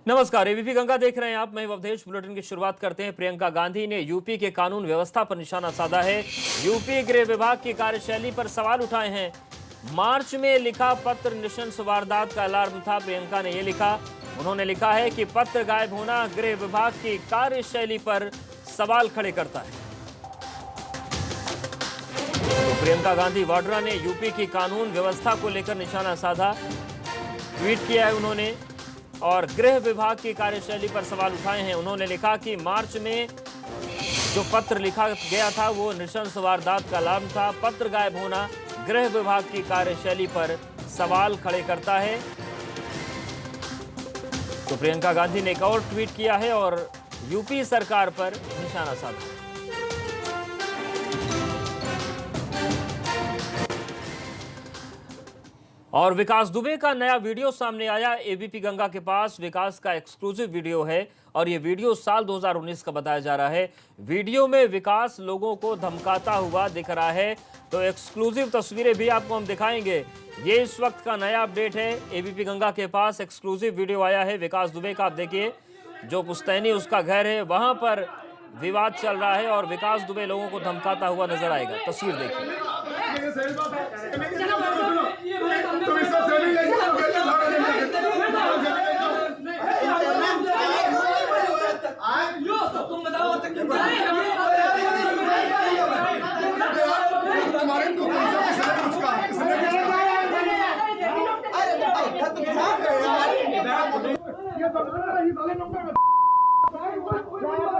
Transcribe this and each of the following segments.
नमस्कार, एबीपी गंगा देख रहे हैं आप। मैं अवधेश। बुलेटिन की शुरुआत करते हैं। प्रियंका गांधी ने यूपी के कानून व्यवस्था पर निशाना साधा है। यूपी गृह विभाग की कार्यशैली पर सवाल उठाए हैं। मार्च में लिखा पत्र नृशंस वारदात का अलार्म था। प्रियंका ने यह लिखा, उन्होंने लिखा है कि पत्र गायब होना गृह विभाग की कार्यशैली पर सवाल खड़े करता है। तो प्रियंका गांधी वाड्रा ने यूपी की कानून व्यवस्था को लेकर निशाना साधा। ट्वीट किया है उन्होंने और गृह विभाग की कार्यशैली पर सवाल उठाए हैं। उन्होंने लिखा कि मार्च में जो पत्र लिखा गया था वो नृशंस वारदात का अलार्म था। पत्र गायब होना गृह विभाग की कार्यशैली पर सवाल खड़े करता है। तो प्रियंका गांधी ने एक और ट्वीट किया है और यूपी सरकार पर निशाना साधा। और विकास दुबे का नया वीडियो सामने आया। एबीपी गंगा के पास विकास का एक्सक्लूसिव वीडियो है और ये वीडियो साल 2019 का बताया जा रहा है। वीडियो में विकास लोगों को धमकाता हुआ दिख रहा है। तो एक्सक्लूसिव तस्वीरें भी आपको हम दिखाएंगे। ये इस वक्त का नया अपडेट है। एबीपी गंगा के पास एक्सक्लूसिव वीडियो आया है विकास दुबे का। आप देखिए, जो पुश्तैनी उसका घर है वहां पर विवाद चल रहा है और विकास दुबे लोगों को धमकाता हुआ नजर आएगा। तस्वीर देखिए।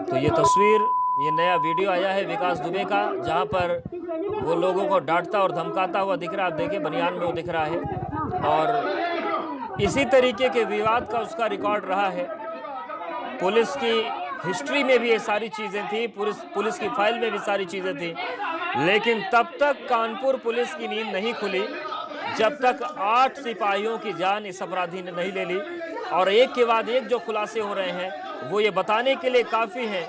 तो ये तस्वीर, ये नया वीडियो आया है विकास दुबे का, जहां पर वो लोगों को डांटता और धमकाता हुआ दिख रहा है। आप देखिए, बनियान में वो दिख रहा है और इसी तरीके के विवाद का उसका रिकॉर्ड रहा है। पुलिस की हिस्ट्री में भी ये सारी चीजें थी, पुलिस की फाइल में भी सारी चीजें थी, लेकिन तब तक कानपुर पुलिस की नींद नहीं खुली जब तक 8 सिपाहियों की जान इस अपराधी ने नहीं ले ली। और एक के बाद एक जो खुलासे हो रहे हैं वो ये बताने के लिए काफी है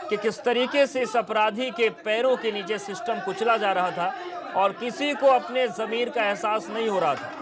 कि किस तरीके से इस अपराधी के पैरों के नीचे सिस्टम कुचला जा रहा था और किसी को अपने ज़मीर का एहसास नहीं हो रहा था।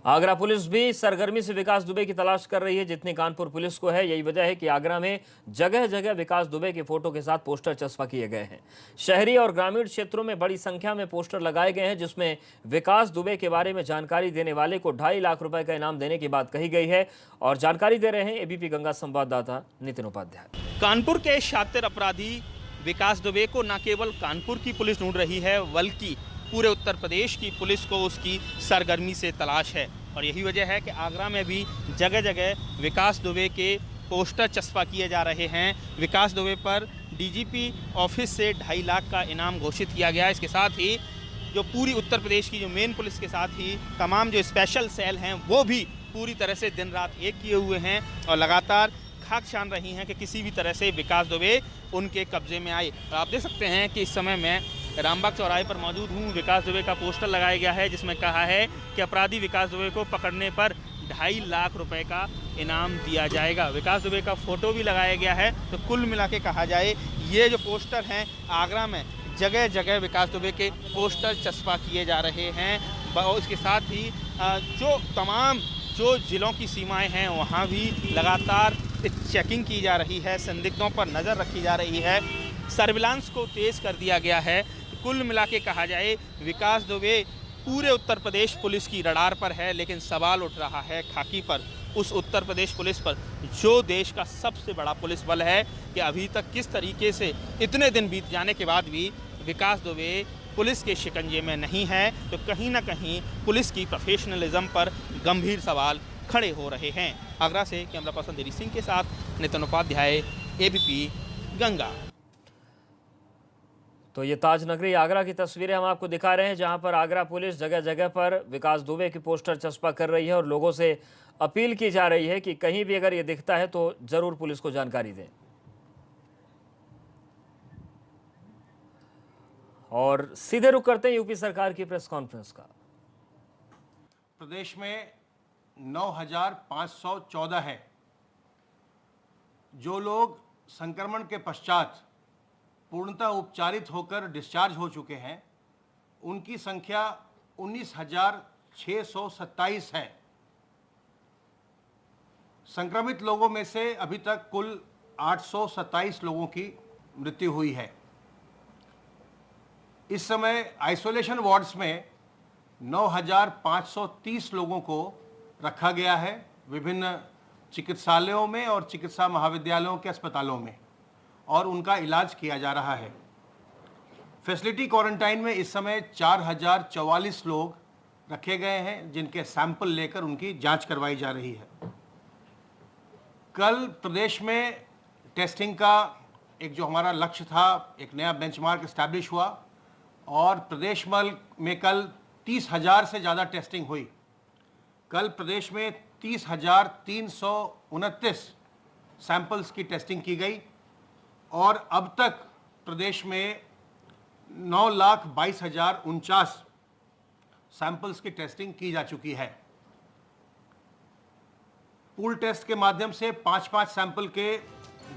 आगरा पुलिस भी सरगर्मी से विकास दुबे की तलाश कर रही है जितनी कानपुर पुलिस को है। यही वजह है कि आगरा में जगह जगह विकास दुबे के फोटो के साथ पोस्टर चस्पा किए गए हैं। शहरी और ग्रामीण क्षेत्रों में बड़ी संख्या में पोस्टर लगाए गए हैं जिसमें विकास दुबे के बारे में जानकारी देने वाले को 2.5 लाख रुपए का इनाम देने की बात कही गई है। और जानकारी दे रहे हैं एबीपी गंगा संवाददाता नितिन उपाध्याय। कानपुर के शातिर अपराधी विकास दुबे को न केवल कानपुर की पुलिस ढूंढ रही है बल्कि पूरे उत्तर प्रदेश की पुलिस को उसकी सरगर्मी से तलाश है। और यही वजह है कि आगरा में भी जगह जगह विकास दुबे के पोस्टर चस्पा किए जा रहे हैं। विकास दुबे पर डीजीपी ऑफिस से 2.5 लाख का इनाम घोषित किया गया है। इसके साथ ही जो पूरी उत्तर प्रदेश की जो मेन पुलिस के साथ ही तमाम जो स्पेशल सेल हैं वो भी पूरी तरह से दिन रात एक किए हुए हैं और लगातार खाक छान रही हैं कि किसी भी तरह से विकास दुबे उनके कब्जे में आए। और आप देख सकते हैं कि इस समय मैं रामबाग चौराहे पर मौजूद हूँ। विकास दुबे का पोस्टर लगाया गया है जिसमें कहा है कि अपराधी विकास दुबे को पकड़ने पर 2.5 लाख रुपए का इनाम दिया जाएगा। विकास दुबे का फोटो भी लगाया गया है। तो कुल मिला के कहा जाए, ये जो पोस्टर हैं आगरा में जगह जगह विकास दुबे के पोस्टर चस्पा किए जा रहे हैं। और इसके साथ ही जो तमाम जो ज़िलों की सीमाएं हैं वहाँ भी लगातार चेकिंग की जा रही है, संदिग्धों पर नज़र रखी जा रही है, सर्विलांस को तेज़ कर दिया गया है। कुल मिला के कहा जाए, विकास दुबे पूरे उत्तर प्रदेश पुलिस की रडार पर है, लेकिन सवाल उठ रहा है खाकी पर, उस उत्तर प्रदेश पुलिस पर जो देश का सबसे बड़ा पुलिस बल है, कि अभी तक किस तरीके से इतने दिन बीत जाने के बाद भी विकास दुबे पुलिस के शिकंजे में नहीं है। तो कहीं ना कहीं पुलिस की प्रोफेशनलिज्म पर गंभीर सवाल खड़े हो रहे हैं। आगरा से कैमरा पर्सन देरी सिंह के साथ नितिन उपाध्याय, एबीपी गंगा। तो ये ताज नगरी आगरा की तस्वीरें हम आपको दिखा रहे हैं जहां पर आगरा पुलिस जगह जगह पर विकास दुबे की पोस्टर चस्पा कर रही है और लोगों से अपील की जा रही है कि कहीं भी अगर ये दिखता है तो जरूर पुलिस को जानकारी दें। और सीधे रुख करते हैं यूपी सरकार की प्रेस कॉन्फ्रेंस का। प्रदेश में 9,514 है जो लोग संक्रमण के पश्चात पूर्णतः उपचारित होकर डिस्चार्ज हो चुके हैं उनकी संख्या 19,627 है। संक्रमित लोगों में से अभी तक कुल 827 लोगों की मृत्यु हुई है। इस समय आइसोलेशन वार्ड्स में 9,530 लोगों को रखा गया है विभिन्न चिकित्सालयों में और चिकित्सा महाविद्यालयों के अस्पतालों में, और उनका इलाज किया जा रहा है। फैसिलिटी क्वारंटाइन में इस समय 4,044 लोग रखे गए हैं जिनके सैंपल लेकर उनकी जांच करवाई जा रही है। कल प्रदेश में टेस्टिंग का एक जो हमारा लक्ष्य था, एक नया बेंचमार्क एस्टैब्लिश हुआ और प्रदेश में कल 30,000 से ज़्यादा टेस्टिंग हुई। कल प्रदेश में 30,329 सैंपल्स की टेस्टिंग की गई और अब तक प्रदेश में 9,22,049 सैंपल्स की टेस्टिंग की जा चुकी है। पूल टेस्ट के माध्यम से 5-5 सैंपल के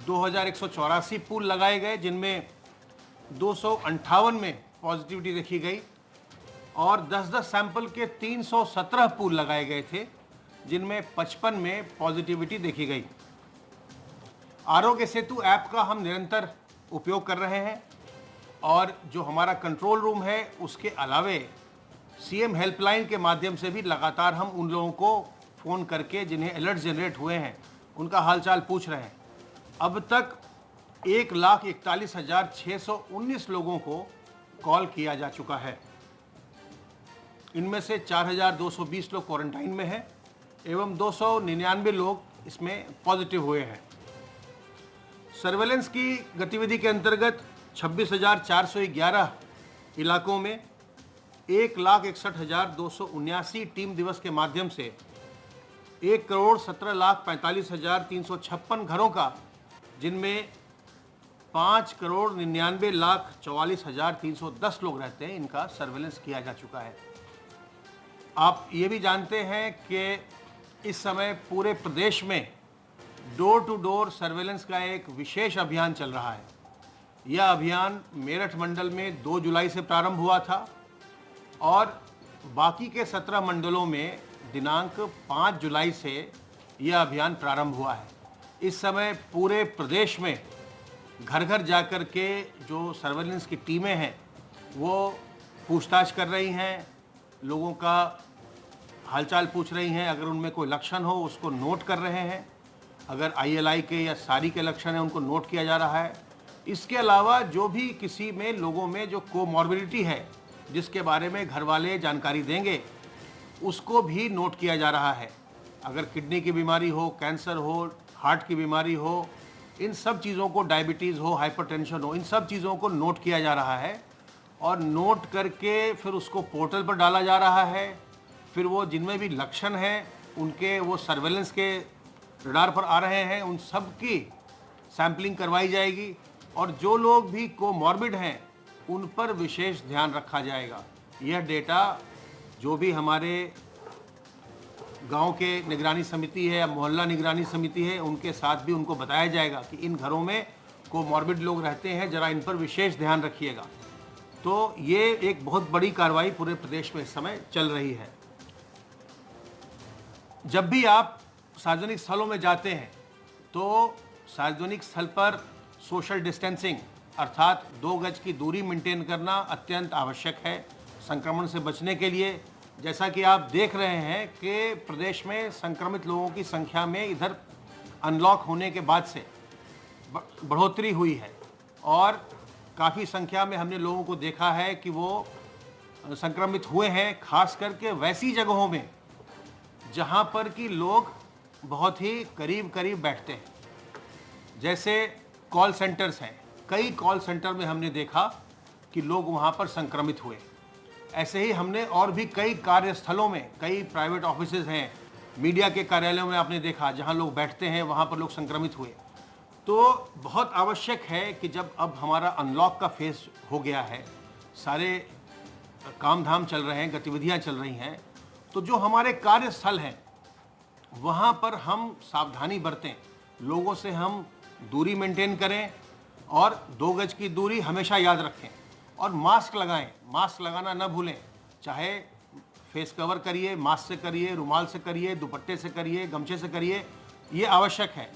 2,184 पूल लगाए गए, जिनमें 258 में पॉजिटिविटी देखी गई और 10-10 सैंपल के 317 पूल लगाए गए थे, जिनमें 55 में पॉजिटिविटी देखी गई। आरोग्य सेतु ऐप का हम निरंतर उपयोग कर रहे हैं और जो हमारा कंट्रोल रूम है उसके अलावे सीएम हेल्पलाइन के माध्यम से भी लगातार हम उन लोगों को फ़ोन करके जिन्हें अलर्ट जनरेट हुए हैं उनका हालचाल पूछ रहे हैं। अब तक 1,41,619 लोगों को कॉल किया जा चुका है। इनमें से 4,220 लोग क्वारंटाइन में हैं एवं 299 लोग इसमें पॉजिटिव हुए हैं। सर्वेलेंस की गतिविधि के अंतर्गत 26,411 इलाकों में 1,61,279 टीम दिवस के माध्यम से 1,17,45,356 घरों का, जिनमें 5,99,44,310 लोग रहते हैं, इनका सर्वेलेंस किया जा चुका है। आप ये भी जानते हैं कि इस समय पूरे प्रदेश में डोर टू डोर सर्वेलेंस का एक विशेष अभियान चल रहा है। यह अभियान मेरठ मंडल में 2 जुलाई से प्रारंभ हुआ था और बाकी के 17 मंडलों में दिनांक 5 जुलाई से यह अभियान प्रारंभ हुआ है। इस समय पूरे प्रदेश में घर घर जाकर के जो सर्वेलेंस की टीमें हैं वो पूछताछ कर रही हैं, लोगों का हालचाल पूछ रही हैं, अगर उनमें कोई लक्षण हो उसको नोट कर रहे हैं, अगर ILI के या सारी के लक्षण हैं उनको नोट किया जा रहा है। इसके अलावा जो भी किसी में लोगों में जो कोमॉर्बिडिटी है जिसके बारे में घर वाले जानकारी देंगे उसको भी नोट किया जा रहा है। अगर किडनी की बीमारी हो, कैंसर हो, हार्ट की बीमारी हो, इन सब चीज़ों को, डायबिटीज़ हो, हाइपरटेंशन हो, इन सब चीज़ों को नोट किया जा रहा है और नोट करके फिर उसको पोर्टल पर डाला जा रहा है। फिर वो जिनमें भी लक्षण हैं उनके वो सर्वेलेंस के रडार पर आ रहे हैं, उन सब की सैम्पलिंग करवाई जाएगी और जो लोग भी कोमॉर्बिड हैं उन पर विशेष ध्यान रखा जाएगा। यह डेटा जो भी हमारे गांव के निगरानी समिति है या मोहल्ला निगरानी समिति है उनके साथ भी उनको बताया जाएगा कि इन घरों में कोमॉर्बिड लोग रहते हैं, ज़रा इन पर विशेष ध्यान रखिएगा। तो ये एक बहुत बड़ी कार्रवाई पूरे प्रदेश में इस समय चल रही है। जब भी आप सार्वजनिक स्थलों में जाते हैं तो सार्वजनिक स्थल पर सोशल डिस्टेंसिंग अर्थात 2 गज की दूरी मेंटेन करना अत्यंत आवश्यक है संक्रमण से बचने के लिए। जैसा कि आप देख रहे हैं कि प्रदेश में संक्रमित लोगों की संख्या में इधर अनलॉक होने के बाद से बढ़ोतरी हुई है और काफ़ी संख्या में हमने लोगों को देखा है कि वो संक्रमित हुए हैं, खास करके वैसी जगहों में जहां पर कि लोग बहुत ही करीब करीब बैठते हैं, जैसे कॉल सेंटर्स हैं। कई कॉल सेंटर में हमने देखा कि लोग वहां पर संक्रमित हुए। ऐसे ही हमने और भी कई कार्यस्थलों में, कई प्राइवेट ऑफिसेज हैं, मीडिया के कार्यालयों में आपने देखा जहां लोग बैठते हैं वहां पर लोग संक्रमित हुए। तो बहुत आवश्यक है कि जब अब हमारा अनलॉक का फेज हो गया है, सारे काम धाम चल रहे हैं, गतिविधियां चल रही हैं, तो जो हमारे कार्यस्थल हैं वहाँ पर हम सावधानी बरतें, लोगों से हम दूरी मेंटेन करें और 2 गज की दूरी हमेशा याद रखें और मास्क लगाएं। मास्क लगाना न भूलें, चाहे फेस कवर करिए, मास्क से करिए, रुमाल से करिए, दुपट्टे से करिए, गमछे से करिए, ये आवश्यक है।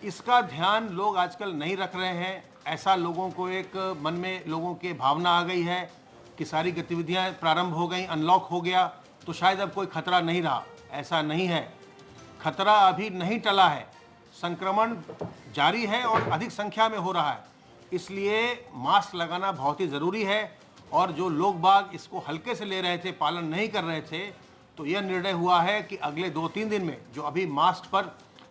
इसका ध्यान लोग आजकल नहीं रख रहे हैं। ऐसा लोगों को एक मन में लोगों के भावना आ गई है कि सारी गतिविधियां प्रारंभ हो गई, अनलॉक हो गया तो शायद अब कोई खतरा नहीं रहा। ऐसा नहीं है, खतरा अभी नहीं टला है, संक्रमण जारी है और अधिक संख्या में हो रहा है। इसलिए मास्क लगाना बहुत ही ज़रूरी है और जो लोग बाग इसको हल्के से ले रहे थे, पालन नहीं कर रहे थे, तो यह निर्णय हुआ है कि अगले 2-3 दिन में जो अभी मास्क पर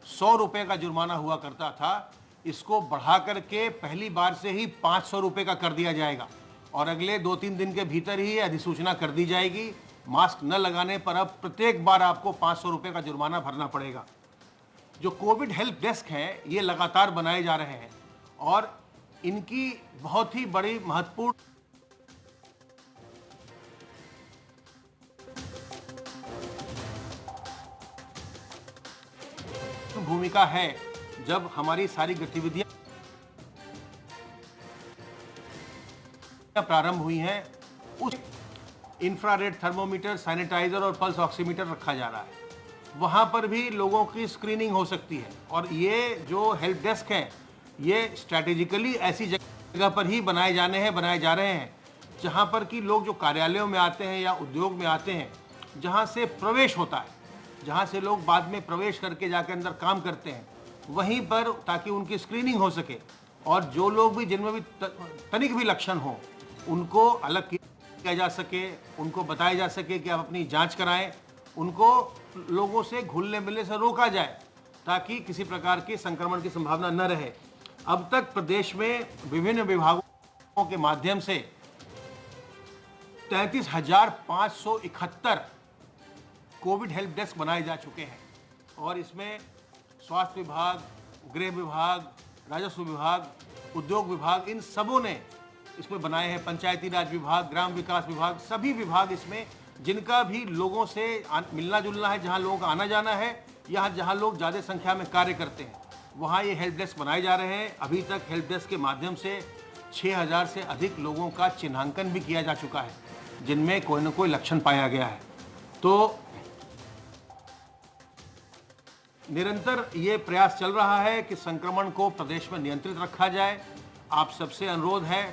100 रुपये का जुर्माना हुआ करता था, इसको बढ़ा करके पहली बार से ही 500 रुपये का कर दिया जाएगा और अगले 2-3 दिन के भीतर ही अधिसूचना कर दी जाएगी। मास्क न लगाने पर अब प्रत्येक बार आपको 500 रुपये का जुर्माना भरना पड़ेगा। जो कोविड हेल्प डेस्क हैं, ये लगातार बनाए जा रहे हैं और इनकी बहुत ही बड़ी महत्वपूर्ण भूमिका है। जब हमारी सारी गतिविधियां प्रारंभ हुई हैं, उस इंफ्रारेड थर्मोमीटर, सैनिटाइजर और पल्स ऑक्सीमीटर रखा जा रहा है। वहां पर भी लोगों की स्क्रीनिंग हो सकती है और ये जो हेल्प डेस्क हैं, ये स्ट्रैटेजिकली ऐसी जगह पर ही बनाए जा रहे हैं जहां पर कि लोग जो कार्यालयों में आते हैं या उद्योग में आते हैं, जहां से प्रवेश होता है, जहां से लोग बाद में प्रवेश करके जाकर अंदर काम करते हैं, वहीं पर, ताकि उनकी स्क्रीनिंग हो सके और जो लोग भी जिनमें भी तनिक भी लक्षण हो उनको अलग किया जा सके, उनको बताया जा सके कि आप अपनी जांच कराएं, उनको लोगों से घुलने मिलने से रोका जाए ताकि किसी प्रकार की संक्रमण की संभावना न रहे। अब तक प्रदेश में विभिन्न विभागों के माध्यम से 33,571 कोविड हेल्प डेस्क बनाए जा चुके हैं और इसमें स्वास्थ्य विभाग, गृह विभाग, राजस्व विभाग, उद्योग विभाग, इन सबों ने इसमें बनाए हैं। पंचायती राज विभाग, ग्राम विकास विभाग, सभी विभाग इसमें, जिनका भी लोगों से मिलना जुलना है, जहां लोगों का आना जाना है, या जहां लोग ज़्यादा संख्या में कार्य करते हैं, वहां ये हेल्प डेस्क बनाए जा रहे हैं। अभी तक हेल्प डेस्क के माध्यम से 6,000 से अधिक लोगों का चिन्हांकन भी किया जा चुका है, जिनमें कोई न कोई लक्षण पाया गया है। तो निरंतर ये प्रयास चल रहा है कि संक्रमण को प्रदेश में नियंत्रित रखा जाए। आप सबसे अनुरोध है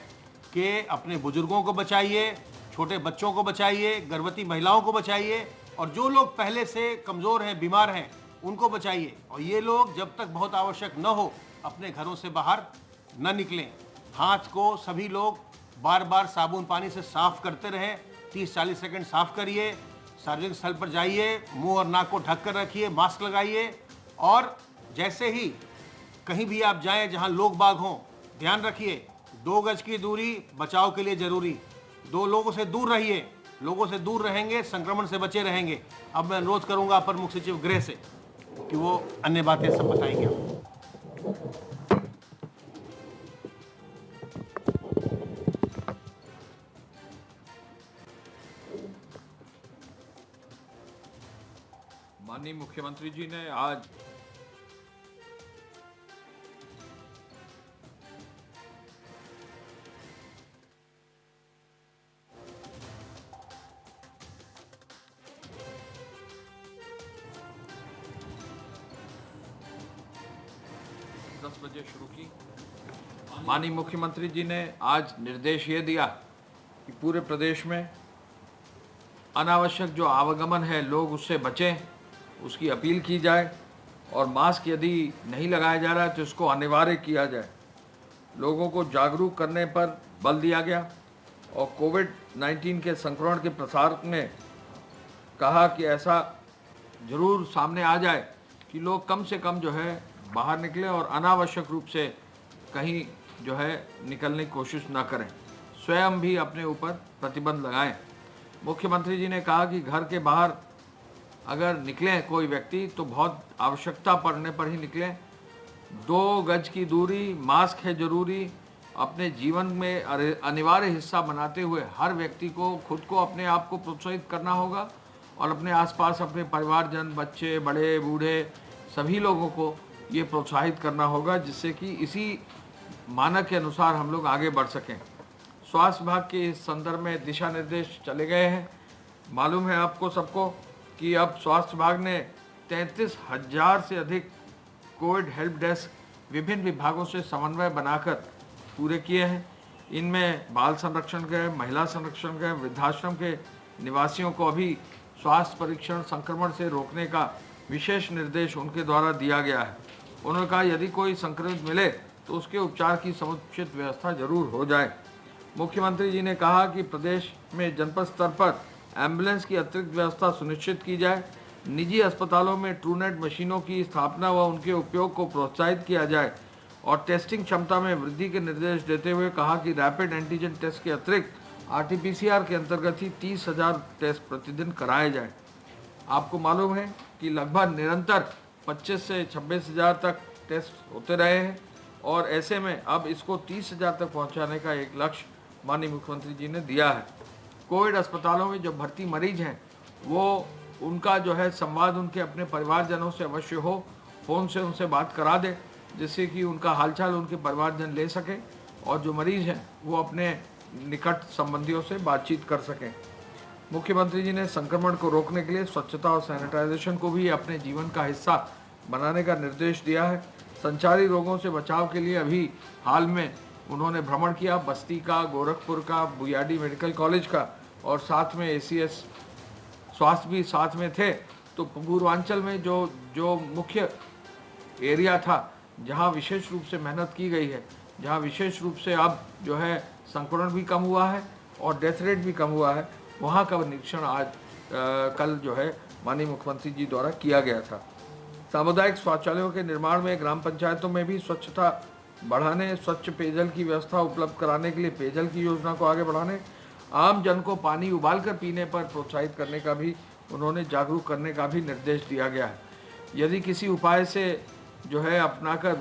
कि अपने बुजुर्गों को बचाइए, छोटे बच्चों को बचाइए, गर्भवती महिलाओं को बचाइए और जो लोग पहले से कमज़ोर हैं, बीमार हैं, उनको बचाइए। और ये लोग जब तक बहुत आवश्यक न हो अपने घरों से बाहर न निकलें। हाथ को सभी लोग बार बार साबुन पानी से साफ करते रहें। 30-40 सेकंड साफ करिए। सार्वजनिक स्थल पर जाइए, मुंह और नाक को ढक कर रखिए, मास्क लगाइए और जैसे ही कहीं भी आप जाएं जहां लोग बाग हों, ध्यान रखिए 2 गज की दूरी बचाव के लिए जरूरी। 2 लोगों से दूर रहिए। लोगों से दूर रहेंगे, संक्रमण से बचे रहेंगे। अब मैं अनुरोध करूंगा अपर मुख्य सचिव गृह से कि वो अन्य बातें सब बताएंगे आपको। माननीय मुख्यमंत्री जी ने आज बजे शुरू की। माननीय मुख्यमंत्री जी ने आज निर्देश ये दिया कि पूरे प्रदेश में अनावश्यक जो आवागमन है, लोग उससे बचें, उसकी अपील की जाए और मास्क यदि नहीं लगाया जा रहा है तो इसको अनिवार्य किया जाए। लोगों को जागरूक करने पर बल दिया गया और कोविड-19 के संक्रमण के प्रसार में कहा कि ऐसा ज़रूर सामने आ जाए कि लोग कम से कम जो है बाहर निकलें और अनावश्यक रूप से कहीं जो है निकलने की कोशिश ना करें। स्वयं भी अपने ऊपर प्रतिबंध लगाएं। मुख्यमंत्री जी ने कहा कि घर के बाहर अगर निकलें कोई व्यक्ति तो बहुत आवश्यकता पड़ने पर ही निकलें। 2 गज की दूरी, मास्क है ज़रूरी। अपने जीवन में अनिवार्य हिस्सा बनाते हुए हर व्यक्ति को खुद को अपने आप को प्रोत्साहित करना होगा और अपने आसपास अपने परिवारजन, बच्चे, बड़े, बूढ़े सभी लोगों को ये प्रोत्साहित करना होगा, जिससे कि इसी मानक के अनुसार हम लोग आगे बढ़ सकें। स्वास्थ्य विभाग के इस संदर्भ में दिशा निर्देश चले गए हैं। मालूम है आपको सबको कि अब स्वास्थ्य विभाग ने 33,000 से अधिक कोविड हेल्प डेस्क विभिन्न विभागों से समन्वय बनाकर पूरे किए हैं। इनमें बाल संरक्षण के, महिला संरक्षण के, वृद्धाश्रम के निवासियों को अभी स्वास्थ्य परीक्षण संक्रमण से रोकने का विशेष निर्देश उनके द्वारा दिया गया है। उन्होंने कहा यदि कोई संक्रमित मिले तो उसके उपचार की समुचित व्यवस्था जरूर हो जाए। मुख्यमंत्री जी ने कहा कि प्रदेश में जनपद स्तर पर एम्बुलेंस की अतिरिक्त व्यवस्था सुनिश्चित की जाए। निजी अस्पतालों में ट्रूनेट मशीनों की स्थापना व उनके उपयोग को प्रोत्साहित किया जाए और टेस्टिंग क्षमता में वृद्धि के निर्देश देते हुए कहा कि रैपिड एंटीजन टेस्ट के अतिरिक्त RT-PCR के अंतर्गत ही 30,000 टेस्ट प्रतिदिन कराए जाए। आपको मालूम है कि लगभग निरंतर 25 से 26,000 तक टेस्ट होते रहे हैं और ऐसे में अब इसको 30,000 तक पहुंचाने का एक लक्ष्य माननीय मुख्यमंत्री जी ने दिया है। कोविड अस्पतालों में जो भर्ती मरीज हैं वो उनका जो है संवाद उनके अपने परिवारजनों से अवश्य हो, फ़ोन से उनसे बात करा दे जिससे कि उनका हालचाल उनके परिवारजन ले सकें और जो मरीज हैं वो अपने निकट संबंधियों से बातचीत कर सकें। मुख्यमंत्री जी ने संक्रमण को रोकने के लिए स्वच्छता और सैनिटाइजेशन को भी अपने जीवन का हिस्सा बनाने का निर्देश दिया है। संचारी रोगों से बचाव के लिए अभी हाल में उन्होंने भ्रमण किया बस्ती का, गोरखपुर का, बुनियादी मेडिकल कॉलेज का और साथ में ACS स्वास्थ्य भी साथ में थे। तो पूर्वांचल में जो मुख्य एरिया था जहां विशेष रूप से मेहनत की गई है, जहां विशेष रूप से अब जो है संक्रमण भी कम हुआ है और डेथ रेट भी कम हुआ है, वहां का निरीक्षण आज कल जो है माननीय मुख्यमंत्री जी द्वारा किया गया था। सामुदायिक शौचालयों के निर्माण में ग्राम पंचायतों में भी स्वच्छता बढ़ाने, स्वच्छ पेयजल की व्यवस्था उपलब्ध कराने के लिए पेयजल की योजना को आगे बढ़ाने, आम जन को पानी उबालकर पीने पर प्रोत्साहित करने का भी उन्होंने जागरूक करने का भी निर्देश दिया गया है। यदि किसी उपाय से जो है अपनाकर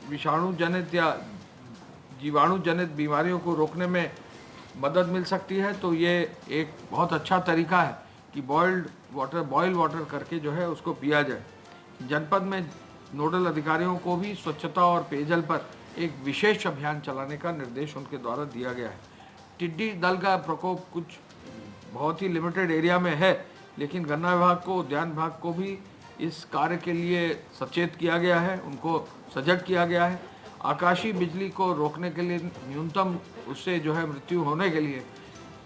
विषाणु जनित या जीवाणु जनित बीमारियों को रोकने में मदद मिल सकती है तो ये एक बहुत अच्छा तरीका है कि बॉइल वाटर करके जो है उसको पिया जाए। जनपद में नोडल अधिकारियों को भी स्वच्छता और पेयजल पर एक विशेष अभियान चलाने का निर्देश उनके द्वारा दिया गया है। टिड्डी दल का प्रकोप कुछ बहुत ही लिमिटेड एरिया में है, लेकिन गन्ना विभाग को, उद्यान विभाग को भी इस कार्य के लिए सचेत किया गया है, उनको सजग किया गया है। आकाशीय बिजली को रोकने के लिए न्यूनतम उससे जो है मृत्यु होने के लिए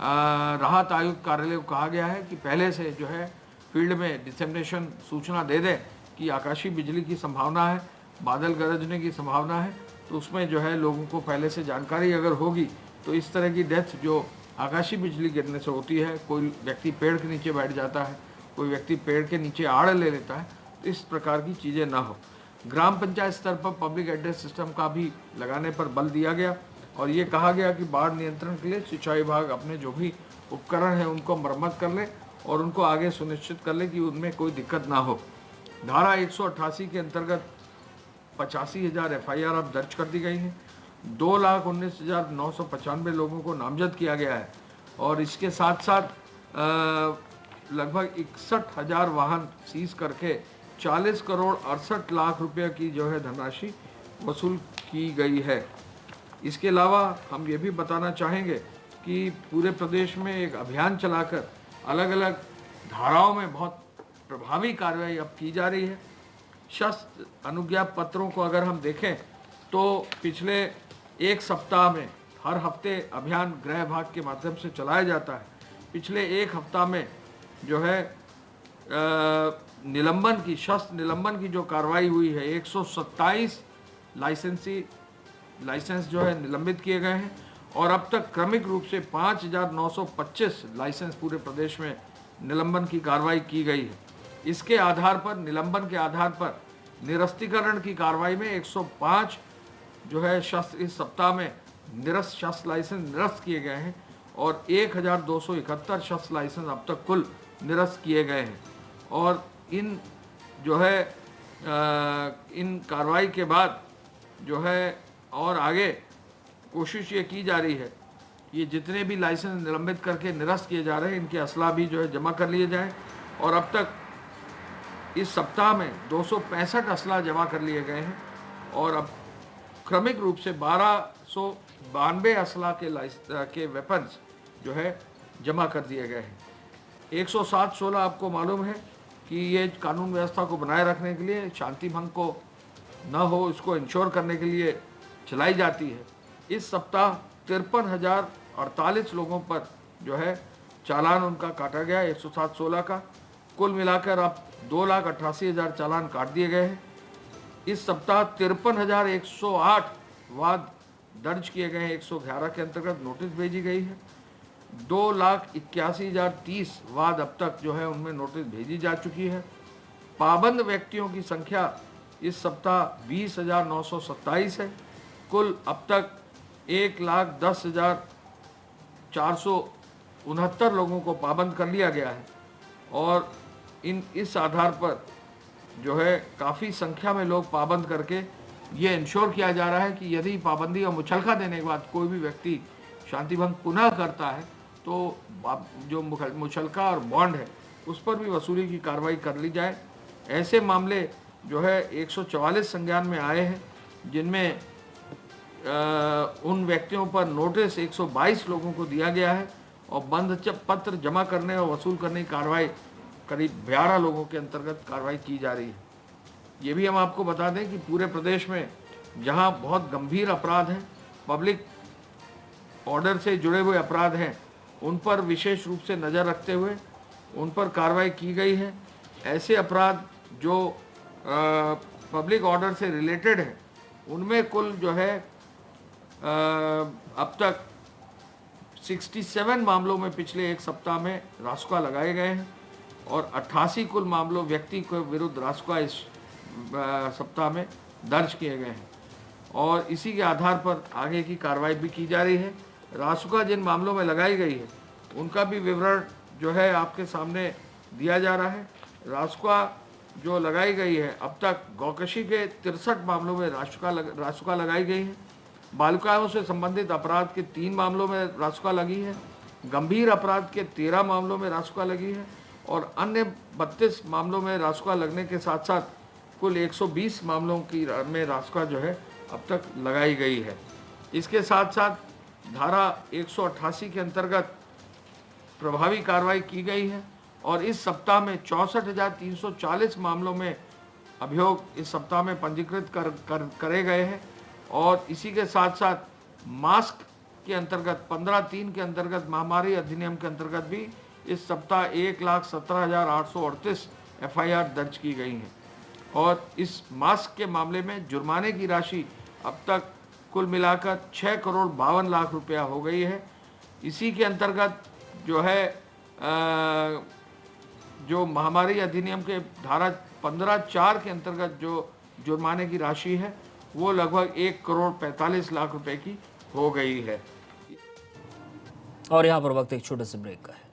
राहत आयुक्त कार्यालय को कहा गया है कि पहले से जो है फील्ड में डिसेमिनेशन सूचना दे दें कि आकाशीय बिजली की संभावना है, बादल गरजने की संभावना है, तो उसमें जो है लोगों को पहले से जानकारी अगर होगी तो इस तरह की डेथ जो आकाशीय बिजली गिरने से होती है, कोई व्यक्ति पेड़ के नीचे बैठ जाता है, कोई व्यक्ति पेड़ के नीचे आड़ ले लेता है, तो इस प्रकार की चीज़ें ना हो। ग्राम पंचायत स्तर पर पब्लिक एड्रेस सिस्टम का भी लगाने पर बल दिया गया और ये कहा गया कि बाढ़ नियंत्रण के लिए सिंचाई विभाग अपने जो भी उपकरण हैं उनको मरम्मत कर ले और उनको आगे सुनिश्चित कर ले कि उनमें कोई दिक्कत ना हो। धारा 188 के अंतर्गत 85,000 FIR अब दर्ज कर दी गई हैं। 2,19,995 लोगों को नामजद किया गया है और इसके साथ साथ लगभग 61,000 वाहन सीज करके 40 करोड़ 68 लाख रुपए की जो है धनराशि वसूल की गई है। इसके अलावा हम ये भी बताना चाहेंगे कि पूरे प्रदेश में एक अभियान चलाकर अलग अलग धाराओं में बहुत प्रभावी कार्रवाई अब की जा रही है। शस्त्र अनुज्ञा पत्रों को अगर हम देखें तो पिछले एक सप्ताह में हर हफ्ते अभियान गृह विभाग के माध्यम से चलाया जाता है। पिछले एक हफ्ता में जो है निलंबन की, शस्त्र निलंबन की जो कार्रवाई हुई है, 127 लाइसेंस जो है निलंबित किए गए हैं और अब तक क्रमिक रूप से 5,925 लाइसेंस पूरे प्रदेश में निलंबन की कार्रवाई की गई है। इसके आधार पर, निलंबन के आधार पर निरस्तीकरण की कार्रवाई में 105 जो है शस्त्र इस सप्ताह में निरस्त शस्त्र लाइसेंस निरस्त किए गए हैं और 1,271 शस्त्र लाइसेंस अब तक कुल निरस्त किए गए हैं। और इन जो है इन कार्रवाई के बाद जो है और आगे कोशिश ये की जा रही है ये जितने भी लाइसेंस निलंबित करके निरस्त किए जा रहे हैं इनके असला भी जो है जमा कर लिए जाएं और अब तक इस सप्ताह में 265 असला जमा कर लिए गए हैं और अब क्रमिक रूप से 1292 असला के वेपन्स जो है जमा कर दिए गए हैं। 107-16 आपको मालूम है कि ये कानून व्यवस्था को बनाए रखने के लिए, शांति भंग को न हो इसको इंश्योर करने के लिए चलाई जाती है। इस सप्ताह 53,048 लोगों पर जो है चालान उनका काटा गया 107-16 का। कुल मिलाकर अब 2,88,000 चालान काट दिए गए हैं। इस सप्ताह 53,108 वाद दर्ज किए गए हैं। 111 के अंतर्गत नोटिस भेजी गई है। 2,81,030 वाद अब तक जो है उनमें नोटिस भेजी जा चुकी है। पाबंद व्यक्तियों की संख्या इस सप्ताह 20,927 है। कुल अब तक 1,10,469 लोगों को पाबंद कर लिया गया है और इस आधार पर जो है काफ़ी संख्या में लोग पाबंद करके ये इंश्योर किया जा रहा है कि यदि पाबंदी और मुचलका देने के बाद कोई भी व्यक्ति शांति भंग पुनः करता है तो जो मुचलका और बॉन्ड है उस पर भी वसूली की कार्रवाई कर ली जाए। ऐसे मामले जो है 144 संज्ञान में आए हैं, जिनमें उन व्यक्तियों पर नोटिस 122 लोगों को दिया गया है और बंध पत्र जमा करने और वसूल करने की कार्रवाई करीब 12 लोगों के अंतर्गत कार्रवाई की जा रही है। ये भी हम आपको बता दें कि पूरे प्रदेश में जहां बहुत गंभीर अपराध हैं, पब्लिक ऑर्डर से जुड़े हुए अपराध हैं, उन पर विशेष रूप से नज़र रखते हुए उन पर कार्रवाई की गई है। ऐसे अपराध जो पब्लिक ऑर्डर से रिलेटेड है उनमें कुल जो है अब तक 67 मामलों में पिछले एक सप्ताह में रासुका लगाए गए हैं और 88 कुल मामलों व्यक्ति के विरुद्ध रासुका इस सप्ताह में दर्ज किए गए हैं और इसी के आधार पर आगे की कार्रवाई भी की जा रही है। रासुका जिन मामलों में लगाई गई है उनका भी विवरण जो है आपके सामने दिया जा रहा है। रासुका जो लगाई गई है अब तक गौकशी के 63 मामलों में रासुका लगाई गई है। बालिकाओं से संबंधित अपराध के 3 मामलों में रासुका लगी है। गंभीर अपराध के 13 मामलों में रासुका लगी है और अन्य 32 मामलों में रासुका लगने के साथ साथ कुल 120 मामलों की में रासुका जो है अब तक लगाई गई है। इसके साथ साथ धारा 188 के अंतर्गत प्रभावी कार्रवाई की गई है और इस सप्ताह में 64,340 मामलों में अभियोग इस सप्ताह में पंजीकृत करे गए हैं और इसी के साथ साथ मास्क के अंतर्गत 15(3) के अंतर्गत महामारी अधिनियम के अंतर्गत भी इस सप्ताह 1,17,838 FIR दर्ज की गई हैं और इस मास्क के मामले में जुर्माने की राशि अब तक कुल मिलाकर 6,52,00,000 रुपया हो गई है। इसी के अंतर्गत जो है जो महामारी अधिनियम के धारा 15(4) के अंतर्गत जो जुर्माने की राशि है वो लगभग 1,45,00,000 रुपए की हो गई है। और यहाँ पर वक्त एक छोटे से ब्रेक का है।